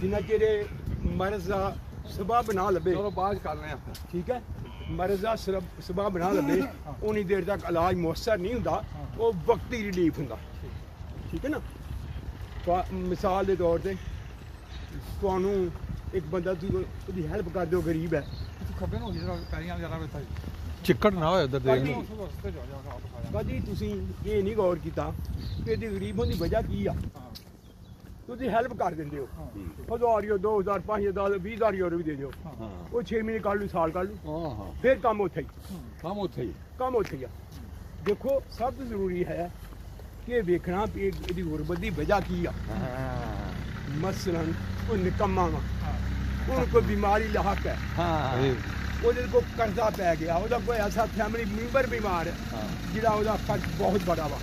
जिन्ना चिर मर्ज का सबब ना लभे, चलो बात कर रहे हैं, ठीक है, मर्ज का सबब ना लभे उन्नी देर तक इलाज मुयसर नहीं होंदा, वो वक्ती रिलीफ होंदा, ठीक है ना। मिसाल के तौर पर तुहानू एक बंदा तुसी हेल्प कर दो, गरीब है, चिक्कड़ ना होए उधर देख लो। कदी तुसी ये नहीं गौर किया कि इहदी गरीब होने की वजह की आ, तुसी हेल्प कर देंदे हो, 1000 यूरो 2000 5000 20000 यूरो भी दे दो, वो 6 महीने कर लू, साल कर लू, फिर काम उत्थे ही काम उत्थे ही आ। देखो सब तो जरूरी है कि वेखना भी इहदी गुरबत की वजह की आ। मसलन कोई निकम्मा वा, उन्हें कोई बीमारी लाक है, वो को कर्जा पै गया, वो कोई ऐसा फैमिली मैंबर बीमार है जिहड़ा ओहदा खर्च बहुत बड़ा वा,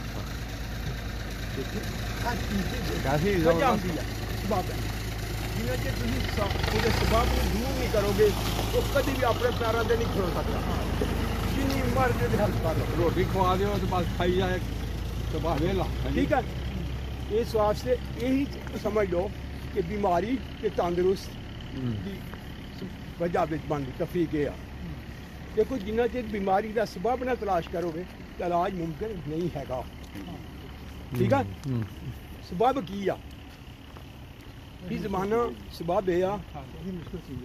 जिन्ना चेर तुसीं ओहदे सबब नूं दूर नहीं करोगे तो कभी भी अपने पैरों से नहीं खड़ो सकता। जिन्नी मर्जी हेल्प कर लो, रोटी खवा दो तो बस खाई जाए तो बस वेला, ठीक है। इस वास्ते यही समझ लो कि बीमारी के तंदुरुस्त की वजह बनती तफरीक है। देखो जिन्ना चेर बीमारी का सबब ना तलाश करोगे तो इलाज मुमकिन नहीं हैगा, ठीक है। सबब की आ ये जमाना सबब यह आ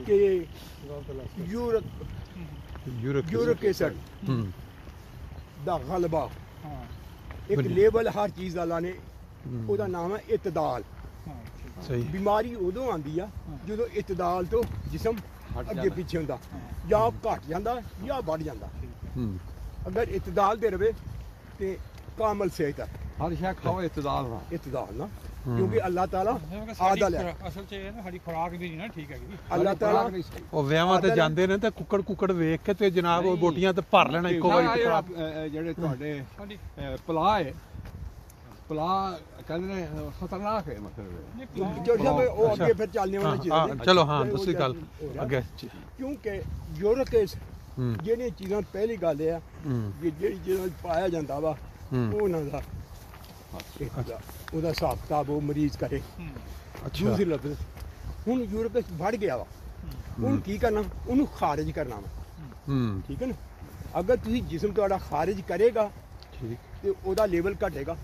कि यूरिक एसिड दा गलबा, एक लेबल हर चीज़ का लाने, ਉਹਦਾ नाम है इतदाल। बीमारी उदों आती है जो इतदाल तो जिसम अगे पिछे होंदा, या घट जाता या बढ़ जाता। अगर इतदाल दे रहे तो कामल सेहत है, हर शय खाओ इतदाल ना, क्योंकि अल्लाह ताला आदल है, असल च साडी खुराक भी नहीं ना ठीक है। अल्लाह ताला ਉਹ ਵਿਆਹਾਂ ਤੇ ਜਾਂਦੇ ਨੇ ਤੇ ਕੁੱਕੜ ਵੇਖ ਕੇ ਤੇ ਜਨਾਬ ਉਹ ਬੋਟੀਆਂ ਤੇ ਭਰ ਲੈਣਾ ਇੱਕੋ ਵਾਰੀ। ਜਿਹੜੇ ਤੁਹਾਡੇ ਪਲਾਹ ਹੈ, ਪਲਾਹ ਕਹਿੰਦੇ ਨੇ ਖਤਰਨਾਕ ਹੈ, ਮਤਲਬ जो सब वो आगे फिर चलने वाली चीज़ है। चलो हाँ दूसरी गल अगे, क्योंकि यूरिक एसिड ਜਿਹੜੀਆਂ ਚੀਜ਼ਾਂ ਪਹਿਲੀ ਗੱਲ ਹੈ ਜਿਹੜੀ ਚੀਜ਼ਾਂ ਪਾਇਆ ਜਾਂਦਾ ਵਾ ਉਹਨਾਂ ਦਾ ਉਹਦਾ ਹਿਸਾਬ ਕਿਤਾਬ ਉਹ ਮਰੀਜ਼ ਕਰੇ। ਦੂਸਰੀ ਲਫ਼ਜ਼ ਹੁਣ यूरिक एसिड बढ़ ਗਿਆ ਵਾ, ਹੁਣ ਕੀ ਕਰਨਾ, ਉਹਨੂੰ ਖਾਰਿਜ ਕਰਨਾ ਵਾ, ਠੀਕ ਹੈ ਨਾ। ਅਗਰ ਤੁਸੀਂ ਜਿਸਮ ਤੁਹਾਡਾ ਖਾਰਿਜ ਕਰੇਗਾ ਤੇ ਉਹਦਾ ਲੈਵਲ ਘਟੇਗਾ।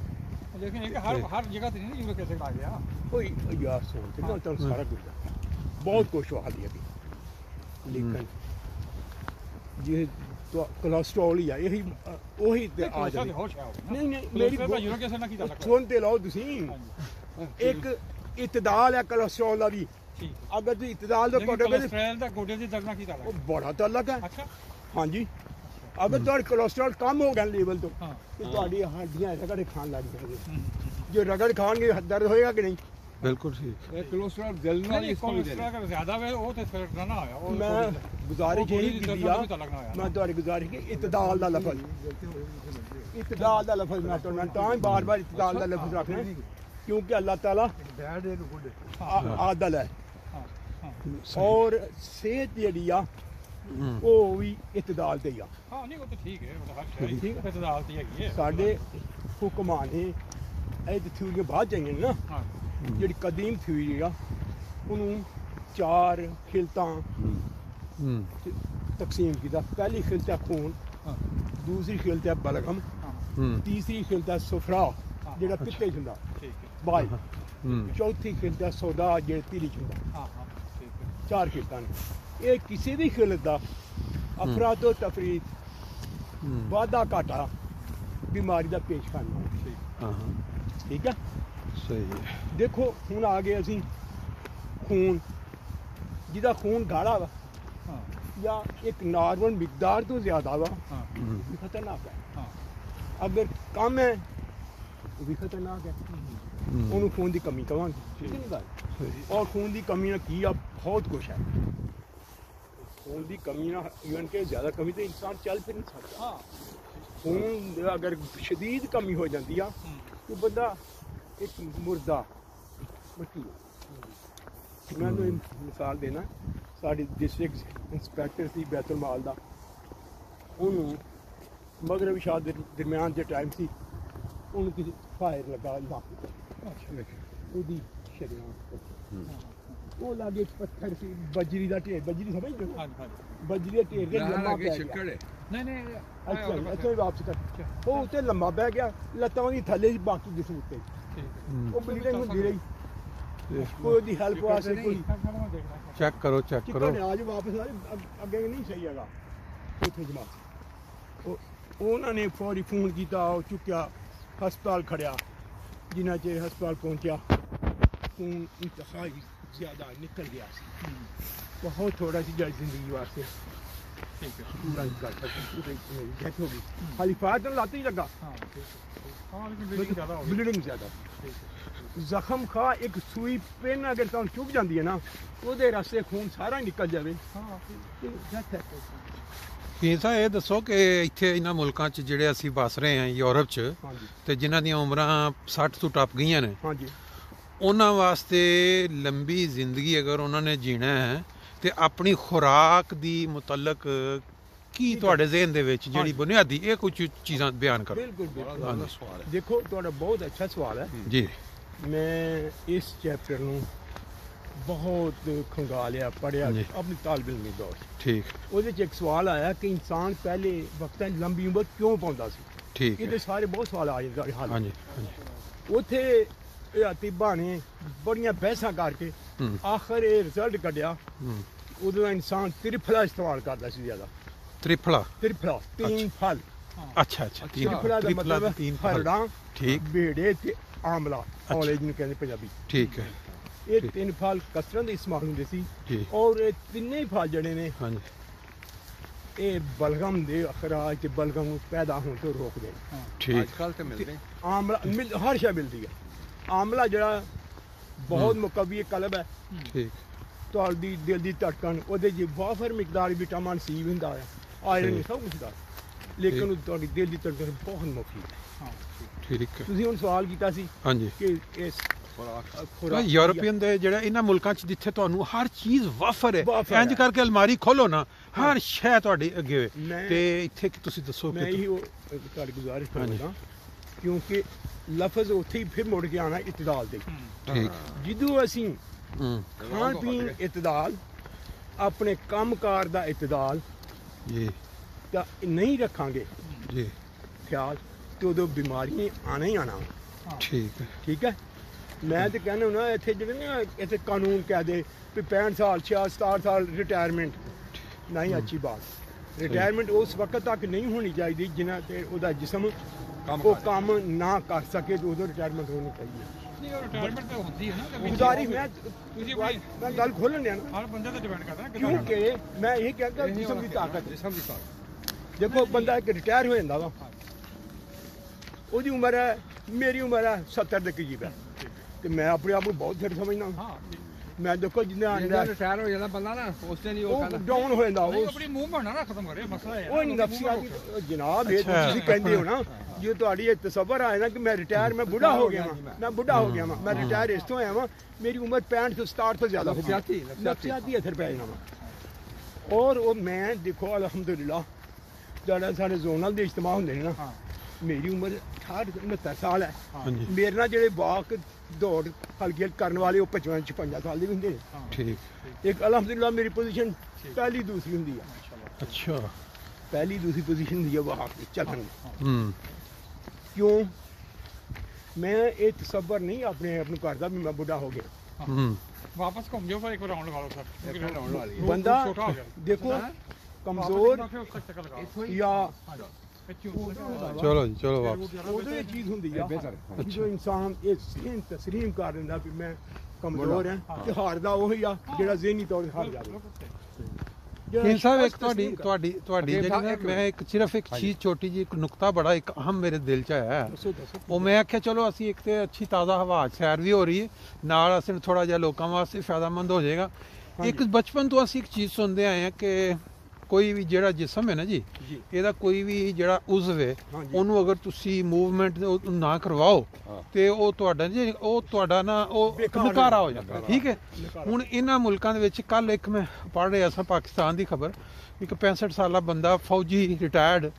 लेकिन हर जगह तो नहीं यूरिक एसिड आ गया। कोई यार सुन के ना तो सारा कुछ बहुत कुछ आ दिया, लेकिन ये तो कोलेस्ट्रॉल ही है, यही वही आ जाए। नहीं मेरी यूरिक एसिड ना की सुनते लो तुसी, एक इतदाल है कोलेस्ट्रॉल का भी, अगर तुम इतदाल तो कोलेस्ट्रॉल दा गोडे दी दर्द ना की वो बड़ा तलक है। अच्छा हाँ जी, अगर तुम्हारा कोलेस्ट्रॉल कम हो गया लेवल तो हड्डियां रगड़ खान लग जाएंगे, जो रगड़ खाएंगे दर्द होएगा कि नहीं? बिल्कुल ठीक। कोलेस्ट्रॉल जलना कोलेस्ट्रॉल ज्यादा है वो तो फिर ना आया। मैं गुजारिश यही की दिया, मैं तुम्हारी गुजारिश की इतदाल दा लफ्ज़ मैं तो बार बार इतदाल दा लफ्ज़ रखना, क्योंकि अल्लाह ताला आदल है और सेहत जेह्ड़ी आ वो भी इतदाल ते ही आ। हाँ नहीं वो तो ठीक है, ठीक है इतदाल ते ही है। साडे हुक्मा ने ਇਹ ਥਿਊਰੀਆਂ ਬਾਅਦ ਚਾਹੀਆਂ ਨਾ, ਜਿਹੜੀ ਕਦੀਮ ਥਿਊਰੀ ਆ ਉਹਨੂੰ 4 ਖਿਲਤਾਂ ਤਕਸੀਮ ਕੀਤਾ। ਪਹਿਲੀ ਖਿਲਤ ਹੈ ਖੂਨ, ਦੂਸਰੀ ਖਿਲਤ ਹੈ ਬਲਗਮ, ਤੀਸਰੀ ਖਿਲਤ ਹੈ ਸੁਫਰਾ ਜਿਹੜਾ ਪਿੱਤੇ ਚ ਹੁੰਦਾ ਬਾਈ, ਚੌਥੀ ਖਿਲਤ ਹੈ ਸੌਦਾ ਜਿਹੜਾ ਤੀਲੀ ਚ ਹੁੰਦਾ। 4 ਖਿਲਤਾਂ ਨੇ। ਇਹ ਕਿਸੇ ਵੀ ਖਿਲਤ ਦਾ ਅਫਰਾਦੋ ਤਫਰੀਦ ਵਾਧਾ ਘਾਟਾ बीमारी का पेश करना, ठीक है सही है। देखो हुण आ गए असीं खून, जिहदा खून गाढ़ा वा या एक नॉर्मल मिकदार तो ज़्यादा वा खतरनाक है, अगर कम है वो भी खतरनाक है, उन्होंने खून की कमी कहांगे, ठीक है गल। और खून की कमी ना की आ बहुत कुछ है, खून की कमी ना इवन के ज़्यादा कमी तो इंसान चल फिर नहीं सकता। खून अगर शदीद कमी हो जाती है तो बंदा एक मुर्दा मट्टी। मैं तो मिसाल देना, साड़ी डिस्ट्रिक्ट इंस्पैक्टर सी बैतुल माल दा, उन्होंने मगरब शाह दे दरम्यान जो टाइम सी उन्होंने किसी फायर लगा ना, ਉਹ ਲਾਗੇ ਪੱਥਰ ਸੀ ਬਜਰੀ ਦਾ ਢੇਰ ਬਜਰੀ ਸਮਝਦੇ ਹੋ ਹਾਂਜੀ ਹਾਂਜੀ ਬਜਰੀ ਦੇ ਢੇਰ ਦੇ ਲੰਮਾ ਪੈ ਗਿਆ ਛੱਕੜ ਹੈ ਨਹੀਂ ਨਹੀਂ ਅੱਛਾ ਹੀ ਵਾਪਸ ਕਰ ਉਹ ਉੱਤੇ ਲੰਮਾ ਪੈ ਗਿਆ ਲੱਤਾਂ ਉਹਦੀ ਥੱਲੇ ਸੀ ਬਾਕੀ ਜਿਸਮ ਉੱਤੇ ਠੀਕ ਉਹ ਬਲੀਡਿੰਗ ਹੁੰਦੀ ਰਹੀ ਕੋਈ ਉਹਦੀ ਹੈਲਪ ਵਾਸਤੇ ਕੋਈ ਹੈ ਮੈਂ ਦੇਖਦਾ ਚੈੱਕ ਕਰੋ ਕਿੱਥੇ ਅੱਜ ਵਾਪਸ ਆ ਅੱਗੇ ਨਹੀਂ ਸਹੀ ਹੈਗਾ ਉੱਥੇ ਜਮਾਤ ਉਹਨਾਂ ਨੇ ਫੌਰੀ ਫੋਨ ਕੀਤਾ ਉਹ ਚੁੱਕਿਆ ਹਸਪਤਾਲ ਖੜਿਆ ਜਿਨ੍ਹਾਂ ਚਿਰ ਹਸਪਤਾਲ ਪਹੁੰਚਿਆ ਖੂਨ ਇੰਤਹਾਈ ਜ਼ਿਆਦਾ ਨਿਕਲ ਗਿਆ ਸੀ ਬਹੁਤ ਥੋੜਾ ਸੀ ਜਿਹੜੀ ਜ਼ਿੰਦਗੀ ਵਾਸਤੇ ਠੀਕ ਹੈ ਪੂਰਾ ਹੀ ਕਰ ਸਕਦੀ ਡੈਥ ਹੋ ਗਈ ਖਾਲੀ ਫਾਇਰ ਨਾਲ ਲੱਤ ਹੀ ਲੱਗਾ ਹਾਂ ਲੇਕਿਨ ਬਲੀਡਿੰਗ ਜ਼ਿਆਦਾ ਹੋ ਗਈ ਬਲੀਡਿੰਗ ਜ਼ਿਆਦਾ ਜ਼ਖਮ ਖਾ ਇੱਕ ਸੂਈ ਪਿੰਨ ਅਗਰ ਤੁਹਾਨੂੰ ਚੁੱਭ ਜਾਂਦੀ ਹੈ ਨਾ ਉਹਦੇ ਰਸਤੇ ਖੂਨ ਸਾਰਾ ਹੀ ਨਿਕਲ ਜਾਵੇ ਹਾਂ ਡੈਥ ਹੈ ਕੀ ਸਾਹਿਬ ਇਹ ਦੱਸੋ ਕਿ ਇੱਥੇ ਇਹਨਾਂ ਮੁਲਕਾਂ 'ਚ ਜਿਹੜੇ ਅਸੀਂ ਵਸ ਰਹੇ ਹਾਂ ਯੂਰਪ 'ਚ ਹਾਂਜੀ ਤੇ ਜਿਨ੍ਹਾਂ ਦੀਆਂ ਉਮਰਾਂ 60 ਤੋਂ ਟੱਪ ਗਈਆਂ ਨੇ ਹਾਂਜੀ ਉਹਨਾਂ ਵਾਸਤੇ ਲੰਬੀ ਜ਼ਿੰਦਗੀ ਅਗਰ ਉਹਨਾਂ ਨੇ ਜੀਣਾ ਹੈ ਤੇ ਆਪਣੀ ਖੁਰਾਕ ਦੀ ਮੁਤਲਕ ਕੀ ਤੁਹਾਡੇ ਜ਼ਿਹਨ ਦੇ ਵਿੱਚ ਜਿਹੜੀ ਬੁਨਿਆਦੀ ਇਹ ਕੁਝ ਚੀਜ਼ਾਂ ਬਿਆਨ ਕਰੋ ਬਿਲਕੁਲ ਬਿਲਕੁਲ ਹਾਂਜੀ ਸਵਾਲ ਹੈ ਦੇਖੋ ਤੁਹਾਡਾ ਬਹੁਤ ਅੱਛਾ ਸਵਾਲ ਹੈ ਜੀ ਮੈਂ ਇਸ ਚੈਪਟਰ ਨੂੰ ਬਹੁਤ ਖੰਗਾਲਿਆ ਪੜ੍ਹਿਆ ਜੀ। ਆਪਣੀ ਤਾਲਬ ਇਲਮੀ ਦੌਰ 'ਚ। ਠੀਕ ਉਹਦੇ 'ਚ ਇੱਕ ਸਵਾਲ ਆਇਆ ਕਿ ਇਨਸਾਨ ਪਹਿਲੇ ਵਕਤਾਂ 'ਚ ਲੰਬੀ ਉਮਰ ਕਿਉਂ ਪਾਉਂਦਾ ਸੀ ਠੀਕ ਇਹਦੇ ਹੈ ਸਾਰੇ ਬਹੁਤ ਸਵਾਲ ਆ ਜਾਂਦੇ ਤੁਹਾਡੇ ਹੱਲ ਹਾਂਜੀ ਹਾਂਜੀ ਉੱਥੇ ਇਹ ਅਤੀਬਾ ਨੇ ਬੜੀਆਂ ਬਹਿਸਾਂ ਕਰਕੇ ਹੂੰ ਆਖਰ ਇਹ ਰਿਜ਼ਲਟ ਕੱਢਿਆ ਹੂੰ ਉਦੋਂ ਇਨਸਾਨ ਤ੍ਰਿਫਲਾ ਇਸਤੇਮਾਲ ਕਰਦਾ ਸੀ ਜ਼ਿਆਦਾ ਤ੍ਰਿਫਲਾ ਤ੍ਰਿਫਲਾ ਤਿੰਨ ਫਲ ਅੱਛਾ ਅੱਛਾ ਤ੍ਰਿਫਲਾ ਦਾ ਮਤਲਬ ਹੈ तीन फल ਹਰੜਾਂ ठीक ਬੇੜੇ ਤੇ ਆਮਲਾ ਔਲੇਜ ਨੂੰ ਕਹਿੰਦੇ ਪੰਜਾਬੀ ठीक है ਇਹ ਤਿੰਨ ਫਲ ਕਸਰਤ ਦੇ ਇਸਤੇਮਾਲ ਹੁੰਦੇ ਸੀ जी ਔਰ ਇਹ ਤਿੰਨੇ ਹੀ ਫਲ ਜਿਹੜੇ ਨੇ हाँ जी ਇਹ ਬਲਗਮ ਦੇ ਅਖਰਾਜ ਤੇ ਬਲਗਮ ਨੂੰ ਪੈਦਾ ਹੋਣ ਤੋਂ ਰੋਕਦੇ ਨੇ ठीक ਅੱਜ ਕੱਲ ਤੇ ਮਿਲਦੇ ਆਮਲਾ ਹਰ ਸ਼ੈ ਮਿਲਦੀ ਹੈ ਆਮਲਾ ਜਿਹੜਾ ਬਹੁਤ ਮੁਕੱਵੀ ਕਲਬ ਹੈ ठीक ਤੁਹਾਡੀ ਦਿਲ ਦੀ ਧੜਕਣ ਉਹਦੇ 'ਚ ਵਾਫਰ ਮਿਕਦਾਰ ਵਿਟਾਮਿਨ ਸੀ ਵੀ ਹੁੰਦਾ ਹੈ ਆਇਰਨ ਸਭ ਕੁਝ ਦਾ ਲੇਕਿਨ ਉਹ ਤੁਹਾਡੀ ਦਿਲ ਦੀ ਧੜਕਣ ਬਹੁਤ ਮੁਫੀਦ ਹੈ ठीक है ਤੁਸੀਂ ਹੁਣ ਸਵਾਲ ਕੀਤਾ ਸੀ हाँ जी ਕਿ ਇਸ ਖੁਰਾਕ ਯੂਰਪੀਅਨ ਦੇ ਜਿਹੜਾ ਇਹਨਾਂ ਮੁਲਕਾਂ 'ਚ ਜਿੱਥੇ ਤੁਹਾਨੂੰ ਹਰ ਚੀਜ਼ ਵਾਫਰ ਵਾਫਰ ਹੈ ਇੰਜ ਹੈ। ਕਰਕੇ ਅਲਮਾਰੀ ਖੋਲੋ ਨਾ ਹਰ ਸ਼ੈ ਤੁਹਾਡੀ ਅੱਗੇ ਹੋਏ ਮੈਂ- ਤੇ ਇੱਥੇ ਕਿ ਤੁਸੀਂ ਦੱਸੋ ਮੈਂ ਕਿ ਇਹੀ ਉਹ ਤੁਹਾਡੀ ਗੁਜ਼ਾਰਿਸ਼ ਹਾਂਜੀ। ਕਰਦਾ ਕਿਉਂਕਿ ਲਫ਼ਜ਼ ਉੱਥੇ ਹੀ ਫਿਰ ਮੁੜ ਕੇ ਆਣਾ ਇਤਦਾਲ ਦੇ ਠੀਕ ਜਦੋਂ ਅਸੀਂ ਹੂੰ ਖਾਣ ਪੀਣ ਇਤਦਾਲ ਆਪਣੇ ਕੰਮਕਾਰ ਦਾ ਇਤਦਾਲ ਜੀ ਤਾਂ ਨਹੀਂ ਰੱਖਾਂਗੇ ਜੀ ਖਿਆਲ ਤੇ ਉਦੋਂ ਬਿਮਾਰੀਆਂ ਆਣਾ ਹੀ ਆਣਾ ਠੀਕ ਹੈ ਠੀਕ ਹੈ ਮੈਂ ਤੇ ਕਹਿੰਦਾ ਨਾ ਇੱਥੇ ਜਿਹੜੇ ਨਾ ਇੱਥੇ ਕਾਨੂੰਨ ਕਹਿ ਦੇ ਵੀ 65 ਸਾਲ 67 ਸਾਲ ਰਿਟਾਇਰਮੈਂਟ ਨਹੀਂ ਅੱਛੀ ਬਾਤ ਰਿਟਾਇਰਮੈਂਟ ਉਸ ਵਕਤ ਤੱਕ ਨਹੀਂ ਹੋਣੀ ਚਾਹੀਦੀ ਜਿਨ੍ਹਾਂ ਤੇ ਉਹਦਾ ਜਿਸਮ ਉਹ ਕੰਮ ਨਾ ਕਰ ਸਕੇ ਤੇ ਉਦੋਂ ਰਿਟਾਇਰਮੈਂਟ ਹੋਣੀ ਚਾਹੀਦੀ ਨਹੀਂ ਉਹ ਰਿਟਾਇਰਮੈਂਟ ਤਾਂ ਹੁੰਦੀ ਹੈ ਨਾ ਗੁਜ਼ਾਰਿਸ਼ ਤੁਸੀਂ ਮੈਂ ਗੱਲ ਖੋਲਣ ਦਿਆਂ ਨਾ ਹਰ ਬੰਦੇ ਤੇ ਡਿਪੈਂਡ ਕਰਦਾ ਨਾ ਕਿਉਂਕਿ ਮੈਂ ਇਹ ਕਹਿੰਦਾ ਜਿਸਮ ਦੀ ਤਾਕਤ ਜਿਸਮ ਦੀ ਤਾਕਤ ਦੇਖੋ ਬੰਦਾ ਇੱਕ ਰਿਟਾਇਰ ਹੋ ਜਾਂਦਾ ਵਾ ਉਹਦੀ ਉਮਰ ਹੈ ਮੇਰੀ ਉਮਰ ਹੈ 70 ਦੇ ਕਰੀਬ ਹੈ ਤੇ ਮੈਂ ਆਪਣੇ ਆਪ ਨੂੰ ਬਹੁਤ ਫਿੱਟ ਸਮਝਦਾ ਹਾਂ ਮੈਂ ਦੇਖੋ ਜਿੰਨਾ ਜਿਹੜਾ ਰਿਟਾਇਰ ਹੋ ਜਾਂਦਾ ਬੰਦਾ ਨਾ ਉਸ ਤੇ ਨਹੀਂ ਉਹ ਉਹ ਕਹਿੰਦਾ ਡਾਊਨ ਹੋ ਜਾਂਦਾ ਨਹੀਂ ਉਹ ਆਪਣੀ ਮੂੰਹ ਬਣਨਾ ਨਾ ਖਤਮ ਕਰੇ ਮਸਲਾ ਹੈ ਉਹ ਨਫਸੀਆਤੀ ਜਨਾਬ ਇਹ ਤਾਂ ਤੁਸੀਂ ਕਹਿੰਦੇ ਹੋ ਨਾ ਜੇ ਤੁਹਾਡੀ ਇਹ ਤਸੱਵਰ ਆਇਆ ਨਾ ਕਿ ਮੈਂ ਰਿਟਾਇਰ ਮੈਂ ਬੁੱਢਾ ਹੋ ਗਿਆ ਵਾਂ ਮੈਂ ਬੁੱਢਾ ਹੋ ਗਿਆ ਵਾਂ ਮੈਂ ਰਿਟਾਇਰ ਇਸ ਤੋਂ ਆਇਆ ਵਾਂ ਮੇਰੀ ਉਮਰ 65 ਤੋਂ 67 ਤੋਂ ਜ਼ਿਆਦਾ ਹੋ ਗਈ ਨਫਸੀਆਤੀ ਅਸਰ ਪੈ ਜਾਣਾ ਵਾ ਔਰ ਉਹ ਮੈਂ ਦੇਖੋ ਅਲਹਮਦੁਲਿਲਾ ਜਿਹੜਾ ਸਾਡੇ ਜ਼ੋਨਲ ਦੇ ਇਜਤਮਾ ਹੁੰਦੇ ਨੇ ਨਾ ਮੇਰੀ ਉਮਰ 68 69 ਸਾਲ ਹੈ ਹਾਂਜੀ ਮੇਰੇ ਨਾਲ ਜਿਹੜੇ ਵਾਕ ਦੌੜ ਹਲਕੀ ਕਰਨ ਵਾਲੇ ਉਹ 55 56 ਸਾਲ ਦੇ ਵੀ ਹੁੰਦੇ ਨੇ ਠੀਕ ਇੱਕ ਅਲਹਮਦੁਲਿਲਾ ਮੇਰੀ ਪੋਜੀਸ਼ਨ ਪਹਿਲੀ ਦੂਸਰੀ ਹੁੰਦੀ ਹੈ ਅੱਛਾ ਪਹਿਲੀ ਦੂਸਰੀ ਪੋਜੀਸ਼ਨ ਹੁੰਦੀ ਹੈ ਵਾਕ ਦੀ ਚੱਲਣ ਦੀ ਹੂੰ ਕਿਉਂ ਮੈਂ ਇਹ ਤਸੱਵਰ ਨਹੀਂ ਆਪਣੇ ਆਪ ਨੂੰ ਕਰਦਾ ਵੀ ਮੈਂ ਬੁੱਢਾ ਹੋ ਗਿਆ ਹੂੰ ਵਾਪਸ ਘੁੰਮ ਜਾਓ ਫਿਰ ਇੱਕ ਰਾਉਂਡ ਲਗਾ ਲਓ ਸਰ ਇੱਕ ਰਾਉਂਡ ਲਾ ਲਈਏ ਬੰਦਾ ਛੋਟਾ ਹੋ ਗਿਆ ਦੇਖੋ ਕਮਜ਼ੋਰ ਇੱਥੋਂ ਜਾਂ ਚਲੋ ਜੀ ਚਲੋ ਵਾਪਸ ਉਹਦੇ ਇਹ ਚੀਜ਼ ਹੁੰਦੀ ਆ ਬਿਹਤਰ ਜੋ ਇਨਸਾਨ ਇਹ ਤਸਲੀਮ ਕਰ ਲੈਂਦਾ ਵੀ ਮੈਂ ਕਮਜ਼ੋਰ ਹਾਂ ਤੇ ਹਾਰਦਾ ਉਹੀ ਆ ਜਿਹੜਾ ਜ਼ਿਹਨੀ ਤੌਰ ਤੇ ਹਾਰ ਜਾਵੇ ਕਿਨ ਸਾਹਿਬ ਇੱਕ ਤੁਹਾਡੀ ਅੱਗੇ ਜਿਹੜੀ ਨਾ ਇੱਕ- ਮੈਂ ਇੱਕ ਸਿਰਫ ਇੱਕ ਚੀਜ਼ ਛੋਟੀ ਜੀ ਇੱਕ ਨੁਕਤਾ ਬੜਾ ਇੱਕ ਅਹਿਮ ਮੇਰੇ ਦਿਲ 'ਚ ਆਇਆ ਹੈ। ਦੱਸੋ ਦੱਸੋ ਉਹ ਮੈਂ ਆਖਿਆ ਚਲੋ ਅਸੀਂ ਇੱਕ ਤੇ ਅੱਛੀ ਤਾਜ਼ਾ ਹਵਾ 'ਚ ਸੈਰ ਵੀ ਹੋ ਰਹੀ ਹੈ ਨਾਲ ਅਸੀਂ ਥੋੜਾ ਜਿਹਾ ਲੋਕਾਂ ਵਾਸਤੇ ਫਾਇਦਾਮੰਦ ਹੋ ਜਾਏਗਾ ਇੱਕ ਬਚਪਨ ਤੋਂ ਅਸੀਂ ਇੱਕ ਚੀਜ਼ ਸੁਣਦੇ ਆਏ ਹਾਂ ਕਿ ਕੋਈ ਵੀ ਜਿਹੜਾ ਜਿਸਮ ਹੈ ਨਾ ਜੀ ਜੀ ਇਹਦਾ ਕੋਈ ਵੀ ਜਿਹੜਾ ਉਜ਼ਵ ਹੈ ਹਾਂਜੀ। ਉਹਨੂੰ ਅਗਰ ਤੁਸੀਂ ਮੂਵਮੈਂਟ ਨਾ ਕਰਵਾਓ ਤੇ ਉਹ ਤੁਹਾਡਾ ਨਾ ਉਹ ਬੇਕਾਰ ਨਕਾਰਾ ਹੋ ਜਾਂਦਾ ਨਕਾਰਾ। ਠੀਕ ਹੈ ਨਕਾਰਾ। ਹੁਣ ਇਹਨਾਂ ਮੁਲਕਾਂ ਦੇ ਵਿੱਚ ਕੱਲ ਇੱਕ ਮੈਂ ਪੜ੍ਹ ਰਿਹਾ ਸਾਂ ਪਾਕਿਸਤਾਨ ਦੀ ਖਬਰ ਇੱਕ 65 ਸਾਲਾ ਬੰਦਾ ਫੌਜੀ ਰਿਟਾਇਰਡ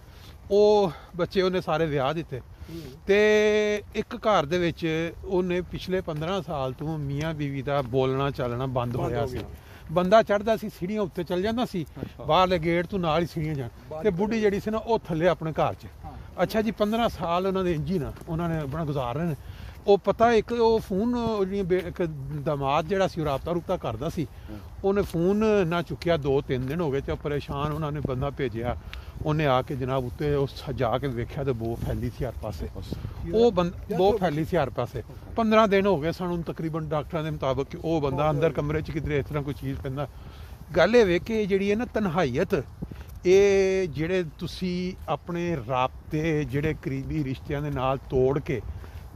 ਉਹ ਬੱਚੇ ਉਹਨੇ ਸਾਰੇ ਵਿਆਹ ਦਿੱਤੇ ਤੇ ਇੱਕ ਘਰ ਦੇ ਵਿੱਚ ਉਹਨੇ ਪਿਛਲੇ 15 ਸਾਲ ਤੋਂ ਮੀਆਂ ਬੀਵੀ ਦਾ ਬੋਲਣਾ ਚੱਲਣਾ ਬੰਦ ਹੋਇਆ ਸੀ। ਬੰਦਾ ਚੜਦਾ ਸੀ ਸੀੜੀਆਂ ਉੱਤੇ ਚੱਲ ਜਾਂਦਾ ਸੀ, ਬਾਹਰਲੇ ਗੇਟ ਤੋਂ ਨਾਲ ਹੀ ਸੀੜੀਆਂ ਜਾਣ, ਤੇ ਬੁੱਢੀ ਜਿਹੜੀ ਸੀ ਨਾ ਉਹ ਥੱਲੇ ਆਪਣੇ ਘਰ 'ਚ। ਅੱਛਾ ਜੀ 15 ਸਾਲ ਉਹਨਾਂ ਦੇ ਇੰਜੀ ਨਾ ਉਹਨਾਂ ਨੇ ਆਪਣਾ ਗੁਜ਼ਾਰ ਰਹੇ ਨੇ। ਉਹ ਪਤਾ ਇੱਕ ਉਹ ਫੋਨ ਇੱਕ ਦਮਾਦ ਜਿਹੜਾ ਸੀ ਉਹ ਰਾਬਤਾ ਕਰਦਾ ਸੀ, ਉਹਨੇ ਫੋਨ ਨਾ ਚੁੱਕਿਆ, 2-3 ਦਿਨ ਹੋ ਗਏ ਤੇ ਪਰੇਸ਼ਾਨ ਉਹਨਾਂ ਨੇ ਬੰਦਾ ਭੇਜਿਆ। ਉਹਨੇ ਆ ਕੇ ਜਨਾਬ ਉੱਤੇ ਉਹ ਜਾ ਕੇ ਵੇਖਿਆ ਤੇ ਬੋ ਫੈਲੀ ਸੀ ਹਰ ਪਾਸੇ, ਉਹ ਬੋ ਫੈਲੀ ਸੀ ਹਰ ਪਾਸੇ। 15 ਦਿਨ ਹੋ ਗਏ ਸਾਨੂੰ ਤਕਰੀਬਨ ਡਾਕਟਰਾਂ ਦੇ ਮੁਤਾਬਕ ਕਿ ਉਹ ਬੰਦਾ ਅੰਦਰ ਕਮਰੇ 'ਚ ਕਿਧਰੇ ਇਸ ਤਰ੍ਹਾਂ ਕੋਈ ਚੀਜ਼ ਪੈਂਦਾ। ਗੱਲ ਇਹ ਵੇਖ ਕੇ ਜਿਹੜੀ ਹੈ ਨਾ ਤਨਹਾਈਅਤ, ਇਹ ਜਿਹੜੇ ਤੁਸੀਂ ਆਪਣੇ ਰਾਬਤੇ ਜਿਹੜੇ ਕਰੀਬੀ ਰਿਸ਼ਤਿਆਂ ਦੇ ਨਾਲ ਤੋੜ ਕੇ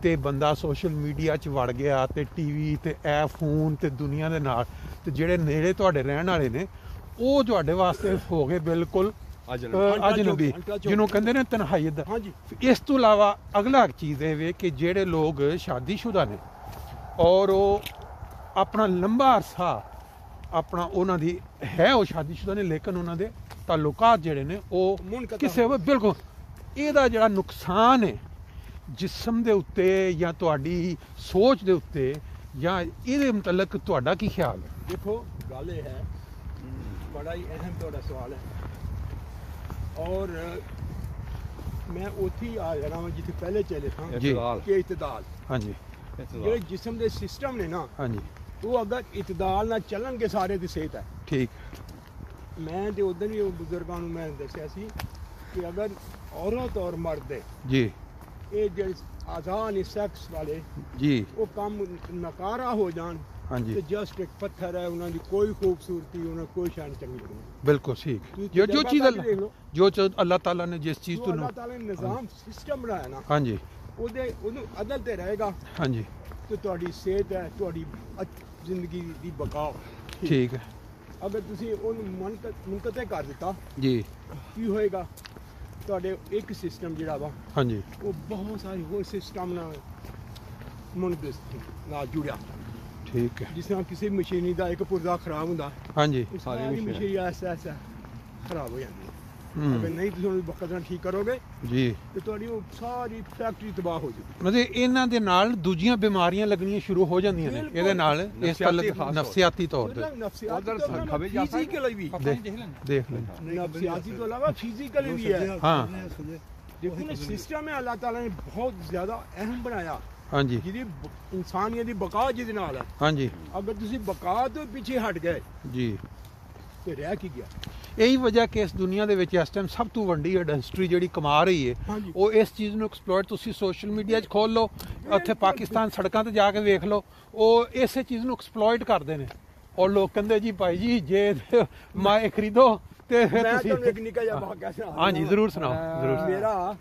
ਤੇ ਬੰਦਾ ਸੋਸ਼ਲ ਮੀਡੀਆ 'ਚ ਵੜ ਗਿਆ ਤੇ ਟੀਵੀ ਤੇ ਇਹ ਫੋਨ ਤੇ ਦੁਨੀਆ ਦੇ ਨਾਲ, ਤੇ ਜਿਹੜੇ ਨੇੜੇ ਤੁਹਾਡੇ ਰਹਿਣ ਵਾਲੇ ਨੇ ਉਹ ਤੁਹਾਡੇ ਵਾਸਤੇ ਹੋ ਗਏ ਬਿਲਕੁਲ ਅਜਨਬੀ, ਜਿਹਨੂੰ ਕਹਿੰਦੇ ਨੇ ਤਨਹਾਈਅਤ ਦਾ। ਇਸ ਤੋਂ ਇਲਾਵਾ ਅਗਲਾ ਇੱਕ ਚੀਜ਼ ਇਹ ਵੇ ਕਿ ਜਿਹੜੇ ਲੋਕ ਸ਼ਾਦੀशुदा ਨੇ ਔਰ ਉਹ ਆਪਣਾ ਲੰਬਾ ਅਰਸਾ ਆਪਣਾ ਉਹਨਾਂ ਦੀ ਹੈ ਉਹ ਸ਼ਾਦੀशुदा ਨੇ, ਲੇਕਿਨ ਉਹਨਾਂ ਦੇ ਤਾਲੁਕਾਤ ਜਿਹੜੇ ਨੇ ਉਹ ਕਿਸੇ ਬਿਲਕੁਲ, ਇਹਦਾ ਜਿਹੜਾ ਨੁਕਸਾਨ ਹੈ ਜਿਸਮ ਦੇ ਉੱਤੇ ਜਾਂ ਤੁਹਾਡੀ ਸੋਚ ਦੇ ਉੱਤੇ ਜਾਂ ਇਹਦੇ ਮੁਤਲਕ ਤੁਹਾਡਾ ਕੀ ਖਿਆਲ ਹੈ? ਦੇਖੋ ਗੱਲ ਇਹ ਹੈ, ਬੜਾ ਹੀ ਅਹਿਮ ਤੁਹਾਡਾ ਸਵਾਲ ਹੈ, ਔਰ ਮੈਂ ਉੱਥੇ ਹੀ ਆ ਜਾਣਾ ਵਾਂ ਜਿੱਥੇ ਪਹਿਲੇ ਚਲੇ ਸਾਂ ਕਿ ਇਤਦਾਲ। ਹਾਂਜੀ, ਜਿਹੜੇ ਜਿਸਮ ਦੇ ਸਿਸਟਮ ਨੇ ਨਾ, ਹਾਂਜੀ, ਉਹ ਅਗਰ ਇਤਦਾਲ ਨਾਲ ਚੱਲਣਗੇ ਸਾਰੇ ਦੀ ਸਿਹਤ ਹੈ ਠੀਕ। ਮੈਂ ਤੇ ਉਦੋਂ ਵੀ ਉਹ ਬਜ਼ੁਰਗਾਂ ਨੂੰ ਮੈਂ ਦੱਸਿਆ ਸੀ ਕਿ ਅਗਰ ਔਰਤ ਔਰ ਮਰਦ ਜੀ ਇਹ ਜਿਹੜੇ ਆਜ਼ਾਨ ਸੈਕਸ ਵਾਲੇ ਜੀ ਉਹ ਕੰਮ ਨਕਾਰਾ ਹੋ ਜਾਣ, ਹਾਂਜੀ, ਤੇ ਜਸਟ ਇੱਕ ਪੱਥਰ ਹੈ, ਉਹਨਾਂ ਦੀ ਕੋਈ ਖੂਬਸੂਰਤੀ, ਉਹਨਾਂ ਕੋਈ ਸ਼ਾਨ ਚੰਗੀ ਨਹੀਂ। ਬਿਲਕੁਲ ਠੀਕ। ਜੋ ਚੀਜ਼ ਅੱਲਾਹ ਤਾਲਾ ਨੇ ਜਿਸ ਚੀਜ਼ ਤੋਂ ਅੱਲਾਹ ਤਾਲਾ ਨੇ ਨਿਜ਼ਾਮ ਸਿਸਟਮ ਬਣਾਇਆ ਨਾ, ਹਾਂਜੀ, ਉਹਨੂੰ ਅਦਲ ਤੇ ਰਹੇਗਾ, ਹਾਂਜੀ, ਤੇ ਤੁਹਾਡੀ ਸਿਹਤ ਹੈ, ਤੁਹਾਡੀ ਜ਼ਿੰਦਗੀ ਦੀ ਬਕਾ ਠੀਕ ਹੈ। ਅਗਰ ਤੁਸੀਂ ਉਹਨੂੰ ਮੁਨਕਤੇ ਕਰ ਦਿੱਤਾ ਜੀ, ਕੀ ਹੋਏਗਾ? ਤੁਹਾਡੇ ਇੱਕ ਸਿਸਟਮ ਜਿਹੜਾ ਵਾ, ਹਾਂਜੀ, ਉਹ ਬਹੁਤ ਸਾਰੇ ਹੋਰ ਸਿਸਟਮ ਨਾਲ ਨਾਲ ਜੁੜਿਆ। ਠੀਕ ਹੈ। ਜਿਸ ਤਰ੍ਹਾਂ ਕਿਸੇ ਮਸ਼ੀਨਰੀ ਦਾ ਇੱਕ ਪੁਰਜ਼ਾ ਖਰਾਬ ਹੁੰਦਾ, ਹਾਂਜੀ, ਸਾਰੀ ਮਸ਼ੀਨਰੀ ਐਸਾ ਖਰਾਬ ਹੋ ਜਾਂਦੀ ਹੈ। ਅਗਰ ਨਹੀਂ ਤੁਸੀਂ ਉਹਨੂੰ ਵਕਤ ਨਾਲ ਠੀਕ ਕਰੋਗੇ ਜੀ ਤੇ ਤੁਹਾਡੀ ਉਹ ਸਾਰੀ ਫੈਕਟਰੀ ਤਬਾਹ ਹੋ ਜਾਊਗੀ। ਮਤਲਬ ਇਹਨਾਂ ਦੇ ਨਾਲ ਦੂਜੀਆਂ ਬਿਮਾਰੀਆਂ ਲੱਗਣੀਆਂ ਸ਼ੁਰੂ ਹੋ ਜਾਂਦੀਆਂ ਨੇ ਇਹਦੇ ਨਾਲ, ਇਸ ਨਫਸੀਆਤੀ ਤੌਰ ਤੇ। ਫਿਜ਼ੀਕਲੀ ਵੀ ਦੇਖ ਲੈ, ਨਫਸੀਆਤੀ ਤੋਂ ਇਲਾਵਾ ਫਿਜ਼ੀਕਲੀ ਵੀ ਹੈ। ਹਾਂ ਦੇਖੋ ਨਾ, ਸਿਸਟਮ ਹੈ ਅੱਲਾਹ ਤਾਲਾ ਨੇ ਬਹੁਤ ਜ਼ਿਆਦਾ ਅਹਿਮ ਬਣਾਇਆ, ਹਾਂਜੀ, ਜਿਹਦੀ ਇਨਸਾਨੀਅਤ ਦੀ ਬਕਾ ਜਿਹਦੇ ਨਾਲ ਹੈ। ਹਾਂਜੀ, ਅਗਰ ਤੁਸੀਂ ਬਕਾ ਤੋਂ ਪਿੱਛੇ ਹਟ ਗਏ ਜੀ ਤੇ ਰਹਿ ਕੀ ਗਿਆ? ਇਹੀ ਵਜ੍ਹਾ ਕਿ ਇਸ ਦੁਨੀਆ ਦੇ ਵਿੱਚ ਇਸ ਟਾਈਮ ਸਭ ਤੋਂ ਵੱਡੀ ਇੰਡਸਟਰੀ ਜਿਹੜੀ ਕਮਾ ਰਹੀ ਹੈ ਉਹ ਇਸ ਚੀਜ਼ ਨੂੰ ਐਕਸਪਲੋਇਟ। ਤੁਸੀਂ ਸੋਸ਼ਲ ਮੀਡੀਆ 'ਚ ਖੋਲ ਲਓ, ਉੱਥੇ ਪਾਕਿਸਤਾਨ ਸੜਕਾਂ ਤੇ ਜਾ ਕੇ ਵੇਖ ਲਓ, ਉਹ ਇਸੇ ਚੀਜ਼ ਨੂੰ ਐਕਸਪਲੋਇਟ ਕਰਦੇ ਨੇ। ਔਰ ਲੋਕ ਕਹਿੰਦੇ ਜੀ ਭਾਈ ਜੀ ਜੇ ਮੈਂ ਇਹ ਖਰੀਦੋ ਤੇ ਫਿਰ ਮੈਂ ਤੁਸੀਂ ਤੁਹਾਨੂੰ ਇੱਕ ਨਿੱਕਾ ਜਿਹਾ ਵਾਕਿਆ ਸੁਣਾ। ਹਾਂਜੀ ਜ਼ਰੂਰ ਸੁਣਾਓ, ਜ਼ਰੂਰ। ਮੇਰਾ